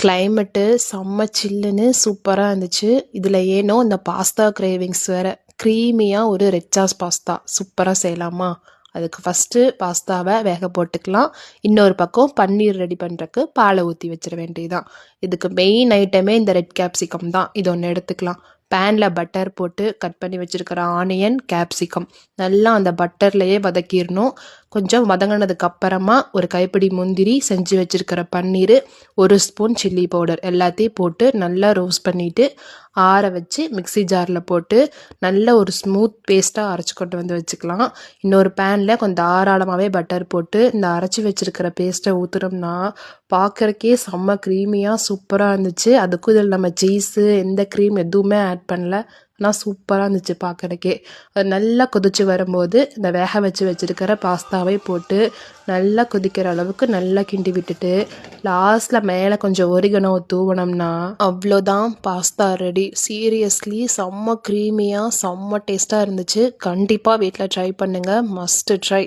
Climate செம்ம சில்லுன்னு சூப்பராக இருந்துச்சு. இதில் ஏனோ இந்த பாஸ்தா கிரேவிங்ஸ் வேறு. க்ரீமியாக ஒரு ரெட் சாஸ் பாஸ்தா சூப்பராக செய்யலாமா? அதுக்கு ஃபஸ்ட்டு பாஸ்தாவை வேக போட்டுக்கலாம். இன்னொரு பக்கம் பன்னீர் ரெடி பண்ணுறக்கு பாலை ஊற்றி வச்சிட வேண்டியதுதான். இதுக்கு மெயின் ஐட்டமே இந்த ரெட் கேப்சிகம் தான். இது ஒன்று எடுத்துக்கலாம். பேனில் பட்டர் போட்டு கட் பண்ணி வச்சுருக்கிற ஆனியன், கேப்சிகம் நல்லா அந்த பட்டர்லேயே வதக்கிடணும். கொஞ்சம் வதங்கினதுக்கு அப்புறமா ஒரு கைப்பிடி முந்திரி, செஞ்சு வச்சுருக்கிற பன்னீர், 1 ஸ்பூன் சில்லி பவுடர் எல்லாத்தையும் போட்டு நல்லா ரோஸ்ட் பண்ணிவிட்டு ஆற வச்சு மிக்ஸி ஜாரில் போட்டு நல்ல ஒரு ஸ்மூத் பேஸ்ட்டாக அரைச்சி கொண்டு வந்து வச்சுக்கலாம். இன்னொரு பேனில் கொஞ்சம் தாராளமாகவே பட்டர் போட்டு இந்த அரைச்சி வச்சுருக்கிற பேஸ்ட்டை ஊற்றுனோம்னா பார்க்குறக்கே செம்ம க்ரீமியாக சூப்பராக இருந்துச்சு. அதுக்கும் இதில் நம்ம சீஸு எந்த க்ரீம் எதுவுமே ஆட் பண்ணல. ஆனால் சூப்பராக இருந்துச்சு பார்க்குறக்கே. அது நல்லா கொதிச்சு வரும்போது இந்த வேக வச்சுருக்கிற பாஸ்தாவை போட்டு நல்லா கொதிக்கிற அளவுக்கு நல்லா கிண்டி விட்டுட்டு லாஸ்ட்டில் மேலே கொஞ்சம் ஒரிகனோ தூவனோம்னா அவ்வளோதான், பாஸ்தா ரெடி. சீரியஸ்லி செம்ம க்ரீமியாக செம்ம டேஸ்ட்டாக இருந்துச்சு. கண்டிப்பாக வீட்டில் ட்ரை பண்ணுங்கள். Must try.